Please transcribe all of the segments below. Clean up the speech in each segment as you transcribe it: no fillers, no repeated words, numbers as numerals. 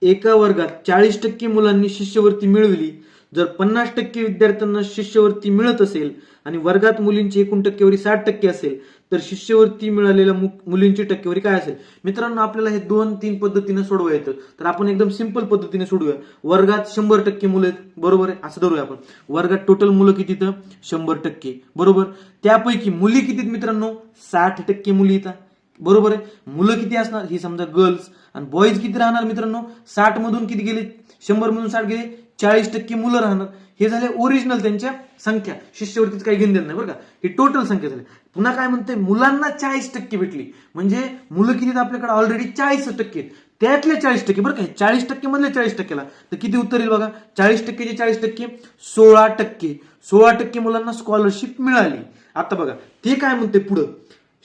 एका वर्गात 40% मुलांनी शिष्यवृत्ती मिळवली, जर 50% विद्यार्थ्यांना शिष्यवृत्ती मिळत असेल आणि वर्गात मुलींची एकूण टक्केवारी 60% असेल तर शिष्यवृत्ती मिळालेल्या मुलींची टक्केवारी काय असेल? मित्रांनो, आपल्याला हे 2-3 पद्धतीने सोडवा येतं. तर आपण एकदम सिंपल पद्धतीने सोडूया. वर्गात 100% मुलं आहेत, बरोबर आहे, असं धरूया आपण. वर्गात टोटल मुलं किती तर 100%, बरोबर. त्यापैकी मुली किती मित्रांनो? 60% मुली येतात, बरोबर आहे. मुलं किती असणार ही समजा गर्ल्स, आणि बॉईज किती राहणार मित्रांनो? 60 मधून किती गेले? 100 मधून 60 गेले, 40% मुलं राहणार. हे झाले ओरिजिनल त्यांच्या संख्या, शिष्यवृत्तीच काही घेणं नाही बरं का. ही टोटल संख्या झाली. पुन्हा काय म्हणते? मुलांना 40% भेटली, म्हणजे मुलं किती आपल्याकडे ऑलरेडी 40%, त्यातले 40% बरं का. 40% मधले 40%ला तर किती उत्तर येईल बघा? 40%चे 40% 16%. 16% मुलांना स्कॉलरशिप मिळाली. आता बघा ते काय म्हणते पुढं,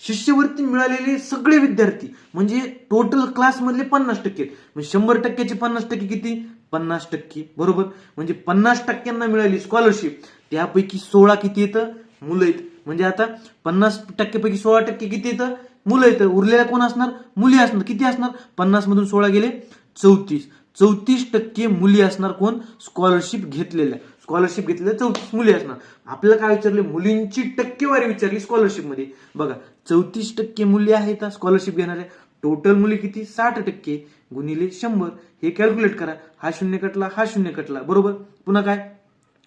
शिष्यवृत्ती मिळालेले सगळे विद्यार्थी म्हणजे टोटल क्लास मधले 50%, म्हणजे 100%चे 50% किती? 50%, बरोबर. म्हणजे 50%ांना मिळाली स्कॉलरशिप, त्यापैकी 16 किती येतं? मुलं आहेत. म्हणजे आता 50% पैकी 16% किती येतं? मुलं येतं. उरलेल्या कोण असणार? मुली असणार. किती असणार? 50 मधून 16 गेले 34. 34% मुली असणार कोण? स्कॉलरशिप घेतलेल्या. स्कॉलरशिप घेतलेल्या 34 मुली असणार. आपल्याला काय विचारले? मुलींची टक्केवारी विचारली स्कॉलरशिप मध्ये. बघा 34% मुली आहेत स्कॉलरशिप घेणाऱ्या, टोटल मुली किती? 60% गुणिले 100, हे कॅल्क्युलेट करा. हा शून्य कटला, हा शून्य कटला, बरोबर. पुन्हा काय?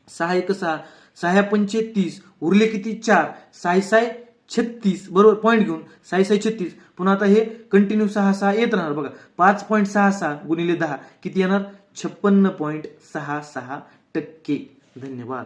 6 1 6, 6 5 30, उरले किती? 4, 6 6 36, बरोबर. पॉईंट घेऊन 6 6 36. पुन्हा आता हे कंटिन्यू 6 6 येत राहणार बघा. 5.66 गुणिले 10 किती येणार? 56.66%. धन्यवाद.